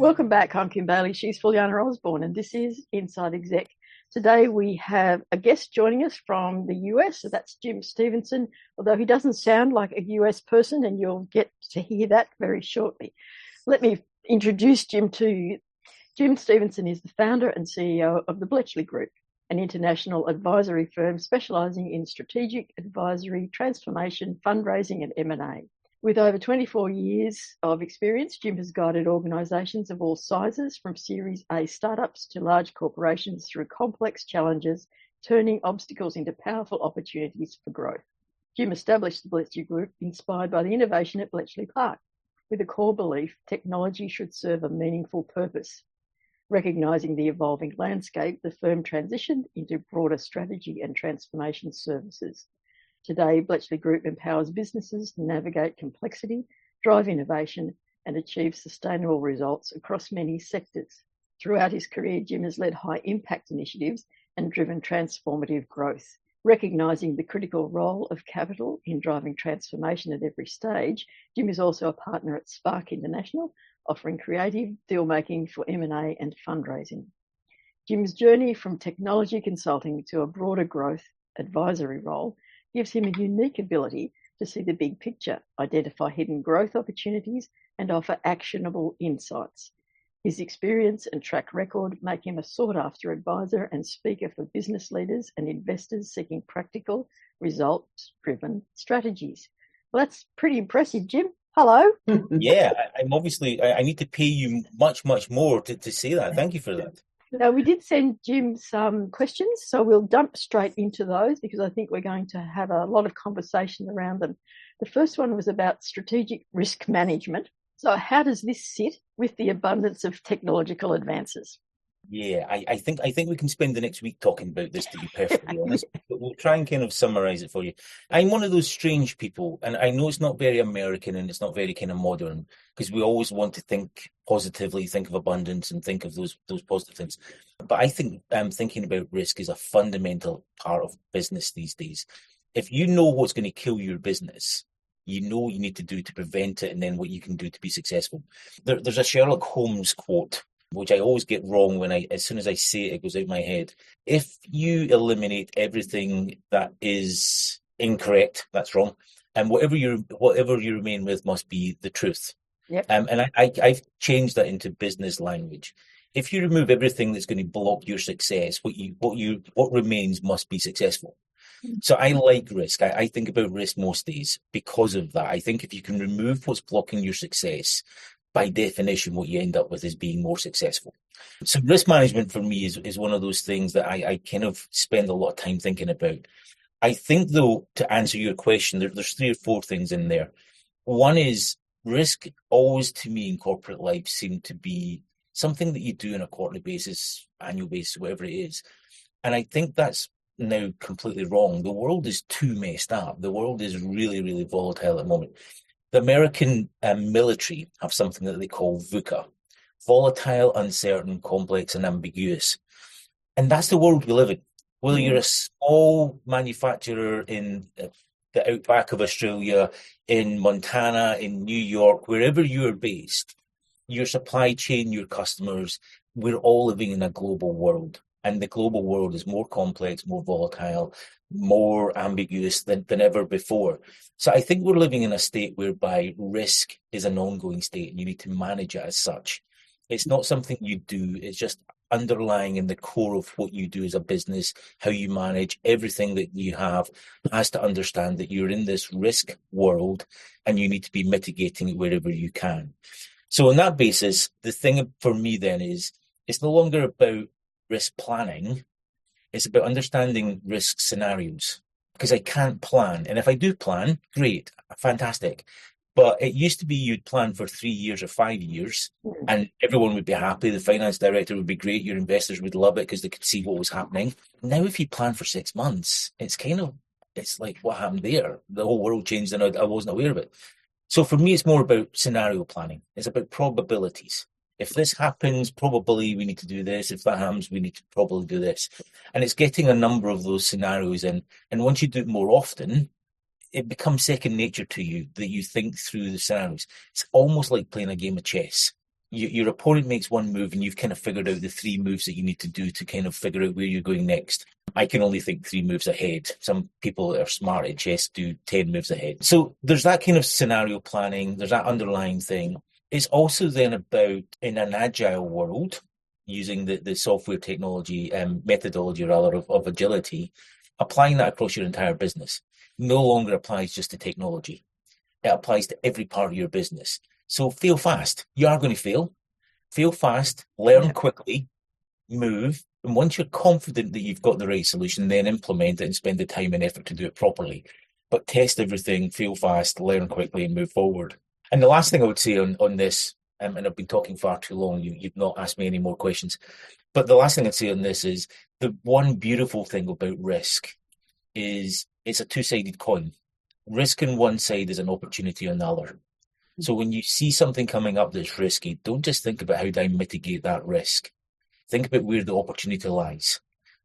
Welcome back. I'm Kim Bailey. She's Fulyana Osborne, and this is Inside Exec. Today we have a guest joining us from the US, so that's Jim Stevenson, although he doesn't sound like a US person, and you'll get to hear that very shortly. Let me introduce Jim to you. Jim Stevenson is the founder and CEO of the Bletchley Group, an international advisory firm specialising in strategic advisory, transformation, fundraising and M&A. With over 24 years of experience, Jim has guided organisations of all sizes, from Series A startups to large corporations, through complex challenges, turning obstacles into powerful opportunities for growth. Jim established the Bletchley Group inspired by the innovation at Bletchley Park, with a core belief technology should serve a meaningful purpose. Recognising the evolving landscape, the firm transitioned into broader strategy and transformation services. Today, Bletchley Group empowers businesses to navigate complexity, drive innovation, and achieve sustainable results across many sectors. Throughout his career, Jim has led high-impact initiatives and driven transformative growth. Recognising the critical role of capital in driving transformation at every stage, Jim is also a partner at Spark International, offering creative deal-making for M&A and fundraising. Jim's journey from technology consulting to a broader growth advisory role gives him a unique ability to see the big picture, identify hidden growth opportunities, and offer actionable insights. His experience and track record make him a sought-after advisor and speaker for business leaders and investors seeking practical, results-driven strategies. Well, that's pretty impressive, Jim. Hello. Yeah, I'm obviously, I need to pay you much more to say that. Thank you for that. Now, we did send Jim some questions, so we'll jump straight into those because I think we're going to have a lot of conversation around them. The first one was about strategic risk management. So how does this sit with the abundance of technological advances? Yeah, I think we can spend the next week talking about this, to be perfectly honest, but we'll try and kind of summarize it for you. I'm one of those strange people, and I know it's not very American and it's not very kind of modern, because we always want to think positively, think of abundance and think of those positive things. But I think thinking about risk is a fundamental part of business these days. If you know what's going to kill your business, you know what you need to do to prevent it, and then what you can do to be successful. There's a Sherlock Holmes quote, which I always get wrong when as soon as I say it, it goes out my head. If you eliminate everything that is incorrect, that's wrong, and whatever you remain with must be the truth. Yep. And I've changed that into business language. If you remove everything that's going to block your success, what remains must be successful. So I like risk. I think about risk most days because of that. I think if you can remove what's blocking your success, by definition, what you end up with is being more successful. So risk management for me is one of those things that I kind of spend a lot of time thinking about. I think, though, to answer your question, there's 3 or 4 things in there. One is risk always, to me, in corporate life, seemed to be something that you do on a quarterly basis, annual basis, whatever it is. And I think that's now completely wrong. The world is too messed up. The world is really, really volatile at the moment. The American military have something that they call VUCA, volatile, uncertain, complex, and ambiguous. And that's the world we live in. Whether you're a small manufacturer in the outback of Australia, in Montana, in New York, wherever you are based, your supply chain, your customers, we're all living in a global world. And the global world is more complex, more volatile, more ambiguous than ever before. So I think we're living in a state whereby risk is an ongoing state and you need to manage it as such. It's not something you do. It's just underlying in the core of what you do as a business, how you manage everything that you have has to understand that you're in this risk world and you need to be mitigating it wherever you can. So on that basis, the thing for me then is it's no longer about risk planning. It's about understanding risk scenarios, because I can't plan. And if I do plan, great, fantastic. But it used to be you'd plan for 3 years or 5 years and everyone would be happy. The finance director would be great. Your investors would love it because they could see what was happening. Now, if you plan for 6 months, it's like, what happened there? The whole world changed and I wasn't aware of it. So for me, it's more about scenario planning. It's about probabilities. If this happens, probably we need to do this. If that happens, we need to probably do this. And it's getting a number of those scenarios in. And once you do it more often, it becomes second nature to you that you think through the scenarios. It's almost like playing a game of chess. your opponent makes one move and you've kind of figured out the three moves that you need to do to kind of figure out where you're going next. I can only think 3 moves ahead. Some people that are smart at chess do 10 moves ahead. So there's that kind of scenario planning. There's that underlying thing. It's also then about, in an agile world, using the software technology methodology rather of agility, applying that across your entire business. No longer applies just to technology. It applies to every part of your business. So fail fast. You are going to fail. Fail fast, learn quickly, move. And once you're confident that you've got the right solution, then implement it and spend the time and effort to do it properly. But test everything, fail fast, learn quickly, and move forward. And the last thing I would say on this, and I've been talking far too long, you've not asked me any more questions, but the last thing I'd say on this is the one beautiful thing about risk is it's a two-sided coin. Risk on one side is an opportunity on the other. So when you see something coming up that's risky, don't just think about how do I mitigate that risk. Think about where the opportunity lies.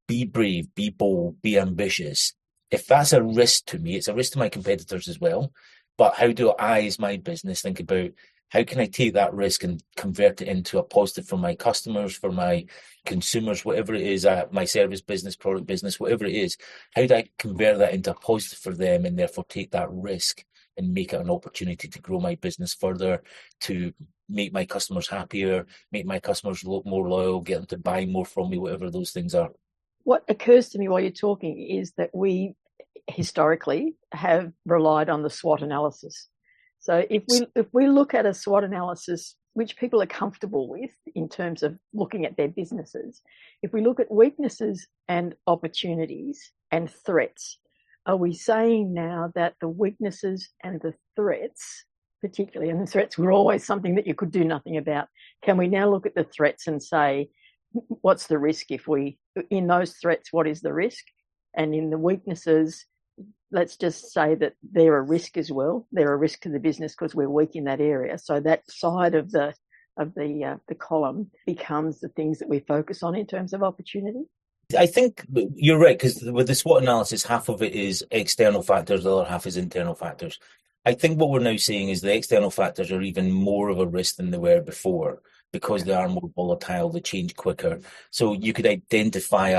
Be brave, be bold, be ambitious. If that's a risk to me, it's a risk to my competitors as well. But how do I, as my business, think about how can I take that risk and convert it into a positive for my customers, for my consumers, whatever it is, my service business, product business, whatever it is, how do I convert that into a positive for them and therefore take that risk and make it an opportunity to grow my business further, to make my customers happier, make my customers look more loyal, get them to buy more from me, whatever those things are. What occurs to me while you're talking is that we historically have relied on the SWOT analysis. So if we look at a SWOT analysis, which people are comfortable with in terms of looking at their businesses, if we look at weaknesses and opportunities and threats, are we saying now that the weaknesses and the threats, particularly, and the threats were always something that you could do nothing about, can we now look at the threats and say, what's the risk in those threats, what is the risk? And in the weaknesses, let's just say that they're a risk as well. They're a risk to the business because we're weak in that area. So that side of the column becomes the things that we focus on in terms of opportunity. I think you're right, because with the SWOT analysis, half of it is external factors, the other half is internal factors. I think what we're now seeing is the external factors are even more of a risk than they were before because they are more volatile, they change quicker. So you could identify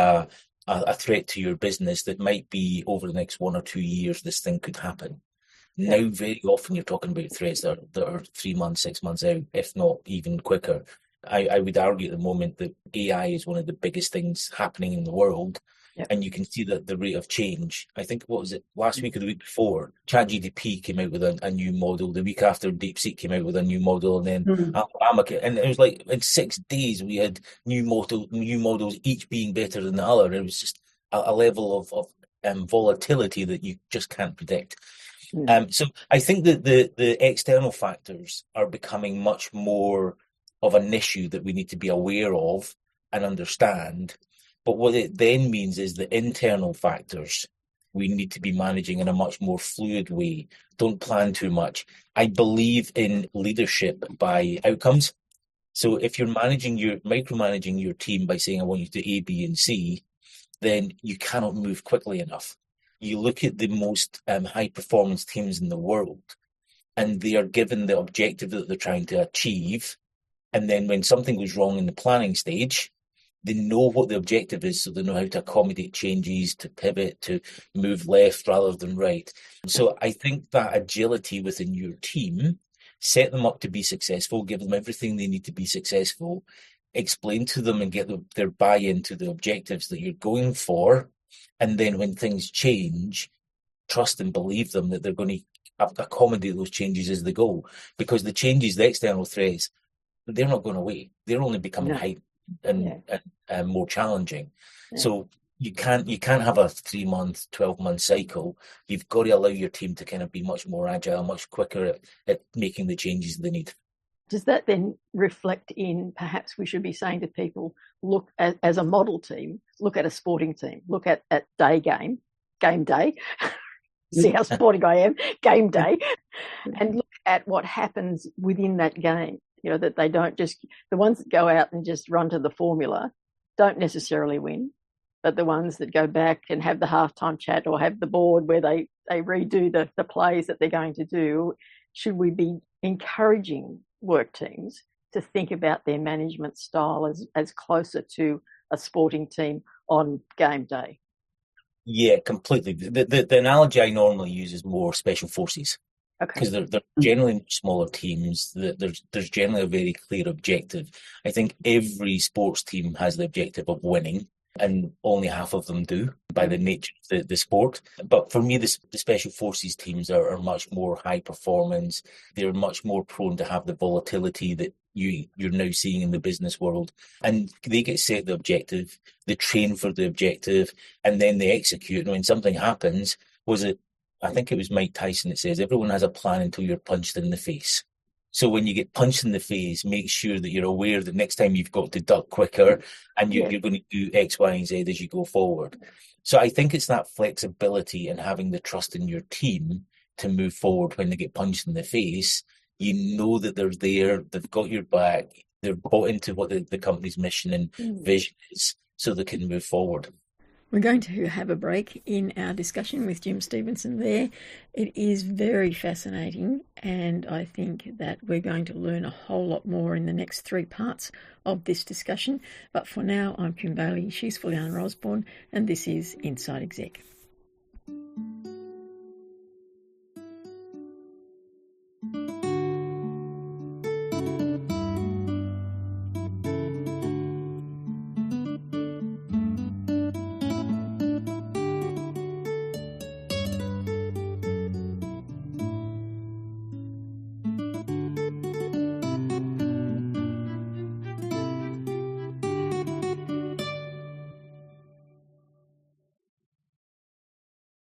a threat to your business that might be over the next 1 or 2 years, this thing could happen. Now, very often you're talking about threats that are 3 months, 6 months out, if not even quicker. I would argue at the moment that AI is one of the biggest things happening in the world. Yep. And you can see that the rate of change. I think, what was it, last week or the week before, ChatGPT came out with a new model. The week after, DeepSeek came out with a new model. And then Alabama, and it was like in 6 days, we had new models, each being better than the other. It was just a level of volatility that you just can't predict. So I think that the external factors are becoming much more of an issue that we need to be aware of and understand. But what it then means is the internal factors we need to be managing in a much more fluid way. Don't plan too much. I believe in leadership by outcomes. So if you're micromanaging your team by saying, I want you to do A, B, and C, then you cannot move quickly enough. You look at the most high performance teams in the world, and they are given the objective that they're trying to achieve. And then when something goes wrong in the planning stage, they know what the objective is, so they know how to accommodate changes, to pivot, to move left rather than right. So I think that agility within your team, set them up to be successful, give them everything they need to be successful, explain to them and get their buy-in to the objectives that you're going for. And then when things change, trust and believe them that they're going to accommodate those changes as they go. Because the changes, the external threats, they're not going away. They're only becoming heightened and more challenging. Yeah. So you can't have a 3-month, 12-month cycle. You've got to allow your team to kind of be much more agile, much quicker at making the changes they need. Does that then reflect in, perhaps we should be saying to people, look at, as a model team, look at a sporting team, look at game day, see how sporting I am, game day, and look at what happens within that game. You know, that they don't just, the ones that go out and just run to the formula don't necessarily win, but the ones that go back and have the halftime chat or have the board where they redo the plays that they're going to do, should we be encouraging work teams to think about their management style as closer to a sporting team on game day. Yeah, completely. The analogy I normally use is more special forces because Okay. they're generally smaller teams. There's generally a very clear objective. I think every sports team has the objective of winning, and only half of them do by the nature of the sport. But for me, the special forces teams are much more high performance. They're much more prone to have the volatility that you're now seeing in the business world. And they get set the objective, they train for the objective, and then they execute. And when something happens, I think it was Mike Tyson that says, everyone has a plan until you're punched in the face. So when you get punched in the face, make sure that you're aware that next time you've got to duck quicker and you're going to do X, Y, and Z as you go forward. So I think it's that flexibility and having the trust in your team to move forward when they get punched in the face. You know that they're there, they've got your back, they're bought into what the company's mission and vision is so they can move forward. We're going to have a break in our discussion with Jim Stevenson there. It is very fascinating, and I think that we're going to learn a whole lot more in the next 3 parts of this discussion. But for now, I'm Kim Bailey, she's Fulyana Osborne, and this is Inside Exec.